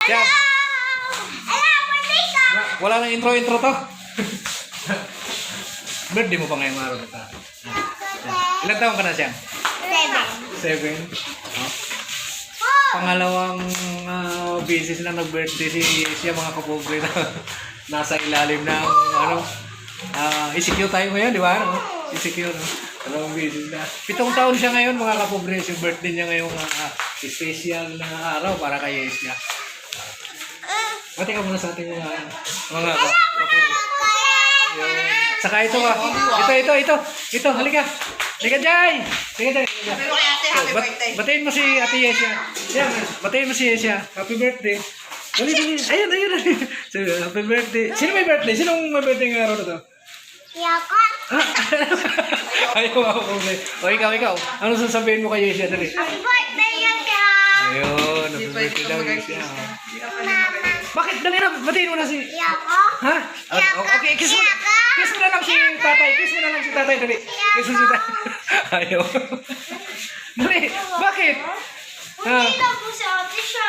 Siya. Wala nang intro-intro to. Birthday mo pa ngayong araw na ta. Ilan taon ka na siya? 7. Oh. Pangalawang beses na nag-birthday siya mga kapobre na nasa ilalim ng ECQ tayo ngayon, di ba? No? ECQ, no? Dalawang beses na. 7 taon siya ngayon mga kapobre. Yung birthday niya ngayong special na araw para kay Asia. Bati ka muna sa ating mga kapobre. Saka ito ito, halika. Halika, Jai! Halika, Jai. Batiin mo si Ate Yesia. Yan, batiin mo si Yesia. Happy birthday. Dali. Ayun. Happy birthday. Sino may birthday? Sinong may birthday ng araw na to? Yako. Ayaw ako kumay. O, ikaw. Ano sasabihin mo kay Yesia? Dali. Happy birthday, Yako. Ayun, happy birthday daw Yesia. Bakit? Dali na, batiin mo na si... Yako. Ha? Okay, kiss mo na lang si tatay. Dali. Kiss mo si tatay. Ayaw. Dali, bakit? Hindi lang po si Ate siya.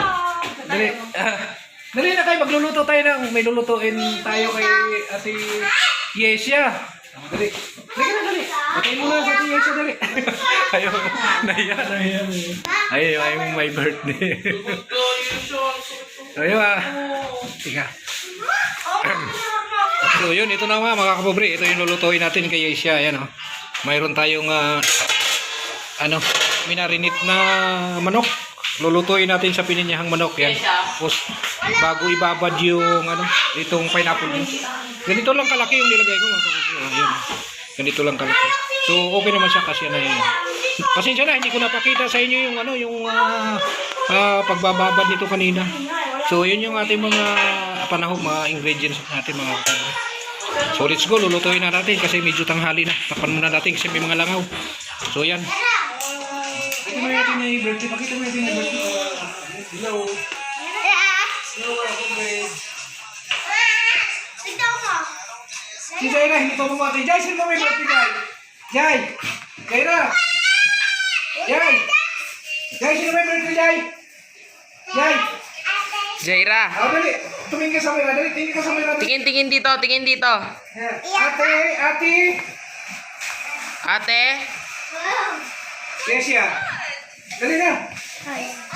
Dali. Dali na kayo, magluluto tayo ng... May lulutuin tayo kay Ate Yesia. Dali. Dali. Batiin mo na sa Ate Yesia, dali. Ayaw. Nahiya. Ayaw, may birthday. Ayaw Tika. So yun, ito na mga kapobre. Ito yung lulutuin natin kay Yesia. Ayan o. Mayroon tayong minarinit na manok. Lulutuin natin sa pininyahang manok. Yan. Tapos bago ibabad yung itong pineapple. Ganito lang kalaki yung nilagay ko mga kapobre. Ayan. Ganito lang kalaki. So okay naman siya kasi na yun. Pasensya na, hindi ko napakita sa inyo yung pagbababad nito kanina. So yun yung ating mga mga ingredients natin mga kapobre. So let's go, lulutuin na natin kasi medyo tanghali na. Tapan muna natin kasi may mga langaw. So yan. Pakita mo natin yung birthday. Hello. Si Jaira, hindi pa mamati. Jai, sino ba may birthday, Jai? Jaira. Jai, sino may birthday, Jai? Jaira. Dali. Tumingin ka sa camera. Dali, tingin ka sa camera. Tingin dito. Ate. Yesia. Dali na.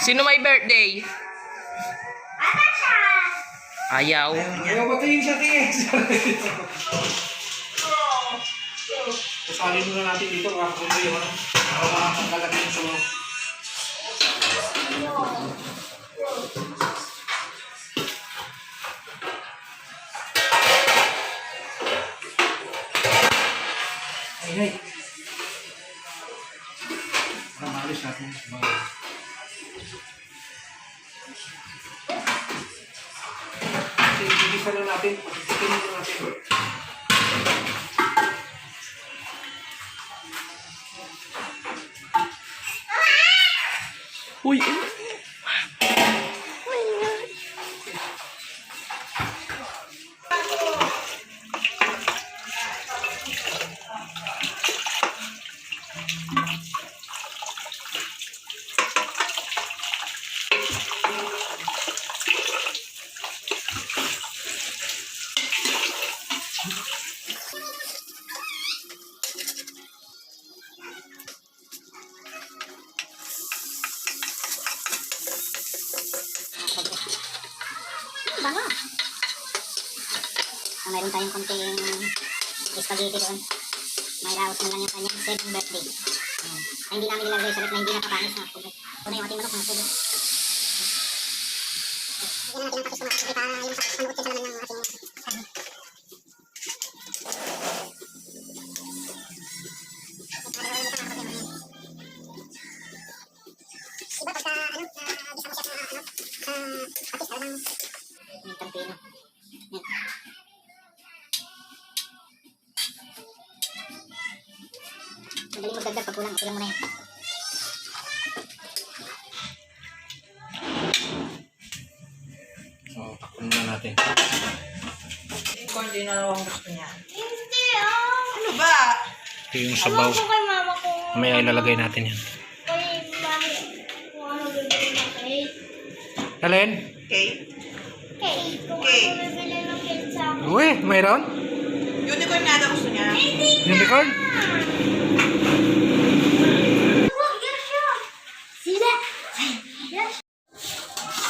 Sino may birthday? Ate siya. Ayaw. Ayaw batiin siya, tingin. Usalin muna natin dito. Para makakagalatin sa mga. Ay. Para maalis natin. Igisa lang natin. Pagkikinin lang natin. Uy. Bango. Mayroon tayong konting spaghetti doon. May raos na lang yung kanyang 7th birthday. Ay, hindi namin nilagay sa rep na hindi nakapanis na pugo. Ito na yung ating manok mga pugo. Lagyan natin ang patis mga para yung manuot yan sa laman ng ating karne. Iba pagka gisa mo siya sa patis talagang yung tampino. Yan. Madali magdagdag pag kulang. Okay lang muna yan. So, takpan muna natin. Hindi na lang gusto niya. Hindi Ano ba? Ito yung sabaw. kay mama ko. Mamaya ilalagay natin yan. Kay mami. Kung ano gagawin na kay. Alin? Cake. Cake. Kung Cake. ano bibili ng cake sa akin. Uy, mayroon? Unicorn nga daw gusto niya. Unicorn? Sila.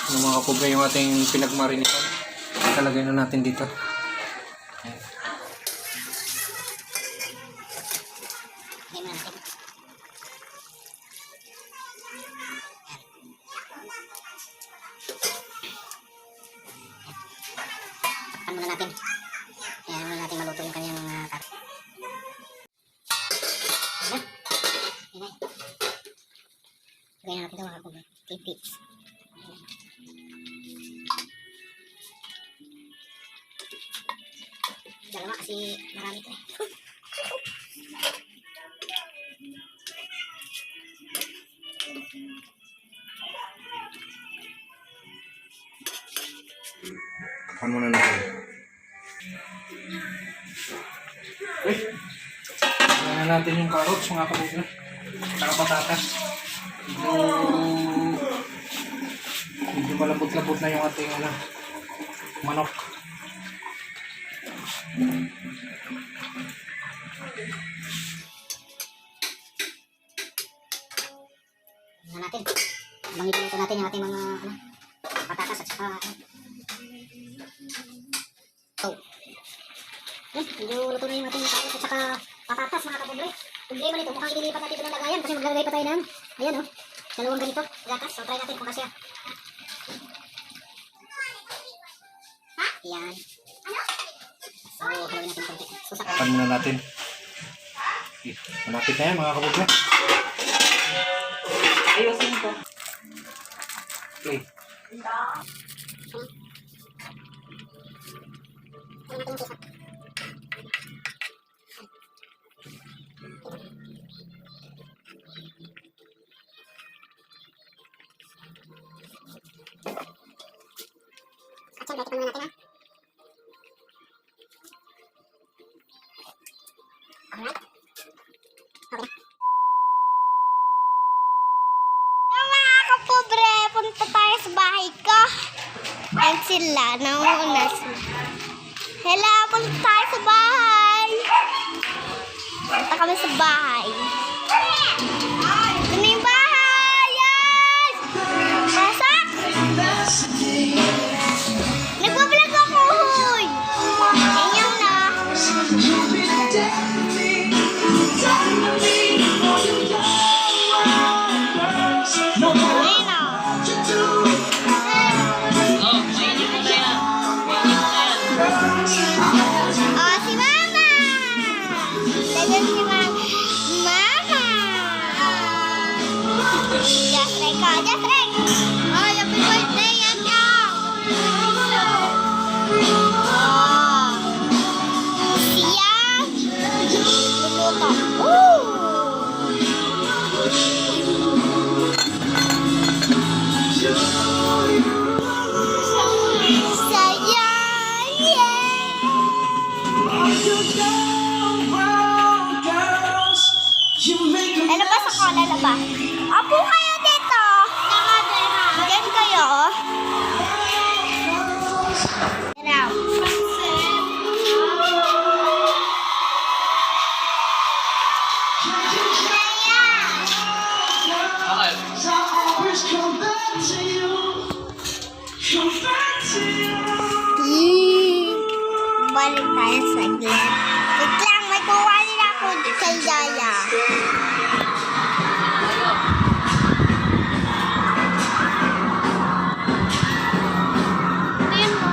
Yung mga kapubra yung ating pinagmarinitan. Talagay na natin dito. Lagay muna natin. Takpan muna natin. Kaya muna natin maluto yung kanyang kare. Ayan. Ayan. Lagyan natin ito mga kapubra. Tips. Dalawa kasi marami ito eh. Takpan muna natin. Uy! Lagyan na natin yung carrots mga kapubra. Saka patatas. Medyo malambot-lambot na yung ating manok. Tingnan natin. Habang iluluto natin yung ating mga patatas at saka medyo luto na yung ating patatas at saka patatas mga kapobre. Problema nito, mukhang ililipat natin ito ng lagayan kasi maglalagay pa tayo ng ayan dalawang ganito gatas. So try natin kung kasya. Ha? Yan. So halawin natin konti. Susak. Takpan muna natin. Okay. Malapit na yan mga kapubra. Ayusin ko. Okay. Mga kapobre, punta tayo sa bahay ko. Ayan sila, nauna sila. Hello, punta tayo sa bahay. Punta kami sa bahay. Ito na yung bahay! Yes! Pasok! Nagbablog ako, huy! Ganyan na. Ayun na. Oh, si Mama! Dagan si Mama. Mama! Just like ka, just like! Oh, happy birthday, yan yan! Oh! Siya! Luluto. Woo! Saya! Ano ba sa kola na ba? Apo kayo dito! Diyan kayo. Hello. Balik tayo sa glen. Wait lang, may kuha nila ako kay Yaya. Ayun mo.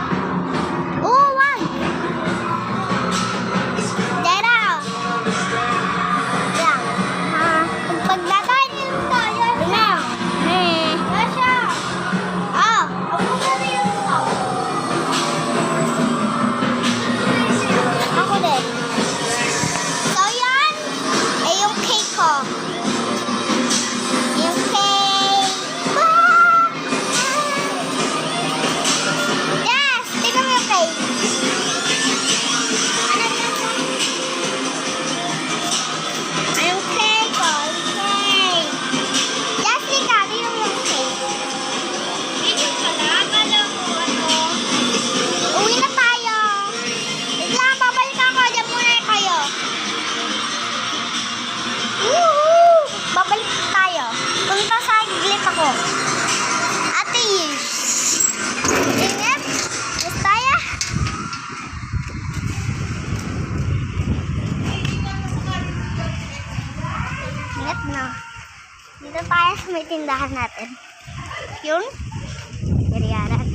Oh, wag! Dera! Yan. Ha? Pagdagay nyo tayo. Lang. Gasha! Oh! Ako na rin yun. Ako din. tindahan natin. Yun. Kiriyaran.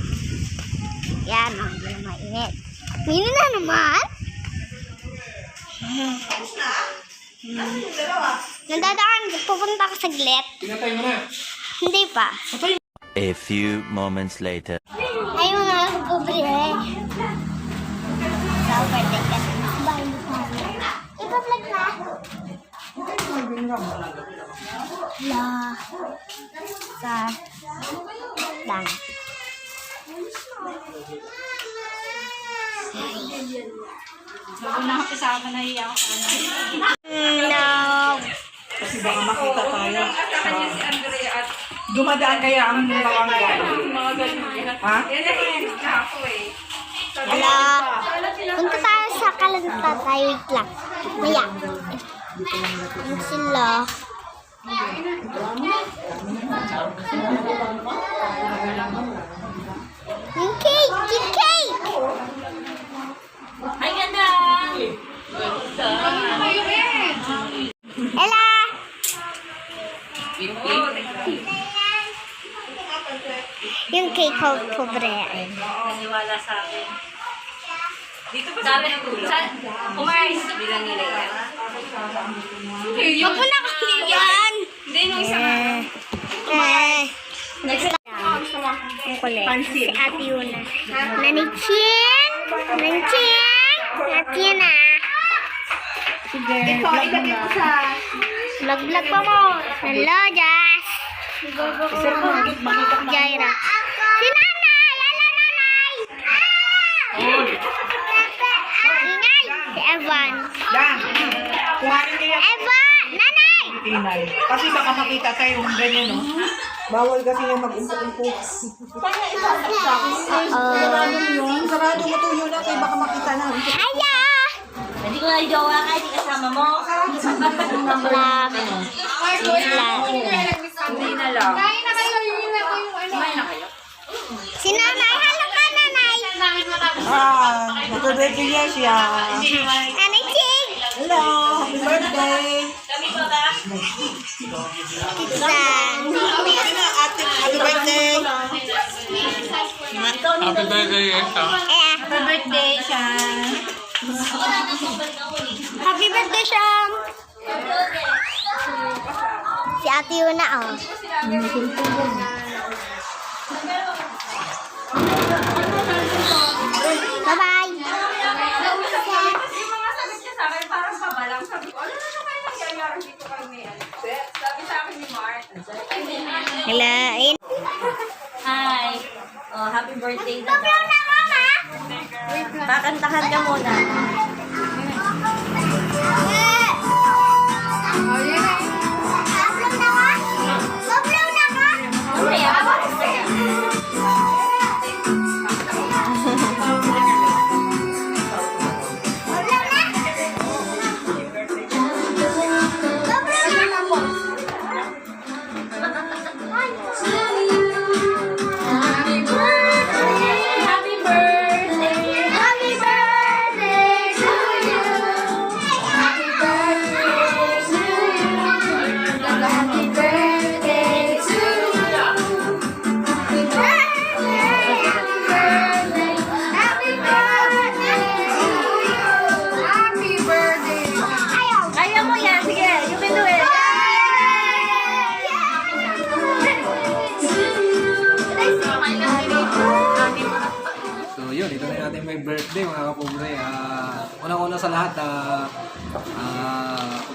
Yan, oh, hindi na mainit. Mainit na naman. Nadadaan, pupunta ka saglit. Pinatay mo na. Hindi pa. A few moments later. Ay, mga pobre. Sa birthday ka. Bye. Ipa-vlog na. La. Sa. Lang. Una ka sa akin, nahiya ako. No. Kasi baka makita tayo. Dumadaan kaya ang barangay. Ha? Wala. Punta tayo sa Kalanta tayo. Wait lang. Maya. Yan sila. Yung cake! Yung cake! Ay, ganda! Ella! Yung cake ko, pobre. Naniwala sa akin. Dito pa sabi ng tulo. Umaris. Bilang nila yan. Huwag mo na kasi yan! Hindi, nung isang Next time. Ang kulit. Si Ate Yuna. Nanichin! Nanichin! Ate Yuna. Ikaw, dito sa... Vlog-vlog pa mo. Hello, Jazz. Jaira. Si Nanay! Hello, Nanay! Ingay! Si Evan. Dan! Kuhanin kayo Evan! Nanay! tinay. Kasi baka makita tayo yung ganyan, no? Bawal kasi yung mag-umpok-umpok. Sarado mo tuyo na kayo baka makita na. Aya! Hindi ko na jowa ka, hindi kasama mo. Vlog. Vlog. Hindi na lang. Kumain na kayo. Si Nanay. Hello ka, Nanay. Nag-birthday niya siya. Nanay Ching. Hello, happy birthday. Pizza. Happy birthday. Happy birthday, Esta. Eh, Happy birthday siya. happy birthday, Sham. Si Ate Yuna, oh. Bye-bye. Yung mga sagot niya sa akin, parang pabalang. Sabi ko, ano na naman nangyayari dito kami? Sabi sa akin ni Mark. Hello. Hi. Oh, happy birthday na Vlog na, Mama. Kakantahan ka muna. Vlog na ka? Vlog na ka? Mamaya. Kaya mo yan. Sige, you can do it. So yun, ito na yung ating may birthday mga kapobre. Unang-una sa lahat,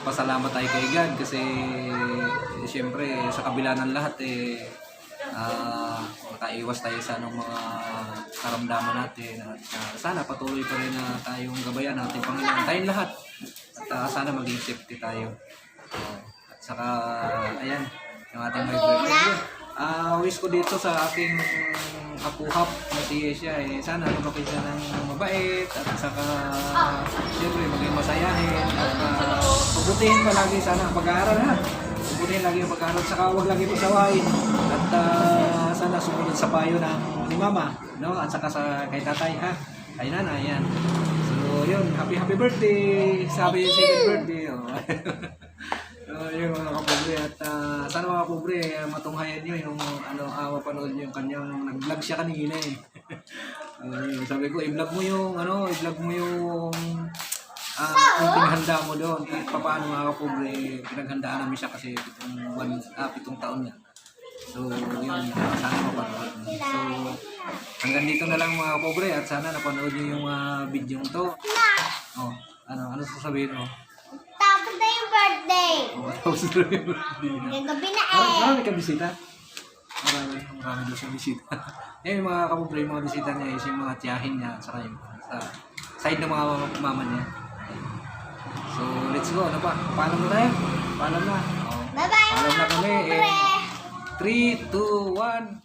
pasalamat tayo kay God kasi siyempre sa kabila ng lahat makaiwas tayo sa anong mga karamdaman natin at sana patuloy pa rin na tayong gabayan natin Panginoon tayong lahat at sana maging safety tayo. At saka ayan yung ating may birthday. Wish ko dito sa aking kapuhap na si Asia sana lumaki siya ng mabait at saka siyempre maging masayahin at pabutihin palagi sana ang pag-aaral ha. Pabutihin lagi ang pag-aaral at saka huwag lagi pasawain at sana sumunod sa payo ni Mama no? At saka kay tatay ha, kay nanay yan. So yun, happy birthday, sabi yung second birthday. Oh. So Yun mga kapobre at sana mga kapobre matunghayan nyo yung mapanood nyo yung kanyang nag-vlog siya kanina eh. Sabi ko i-vlog mo yung kung pinahanda mo doon paano mga kapobre pinaghandaan namin siya kasi pitong taon niya. So yun sana mapanood nyo. So hanggang dito na lang mga kapobre at sana napanood nyo yung video to. Ano sasabihin mo? Tapos na yung birthday. Tapos na yung birthday na. Yung gabi na eh. Marami ka bisita. Marami doon sa bisita. Yung mga kapobre, yung mga bisita niya is yung mga tiyahin niya at saka yung sa side ng mga mama niya. So, let's go. Ano pa? Paalam na tayo? Paalam na. Bye-bye Paalam na mga kami. kapobre. 3, 2, 1.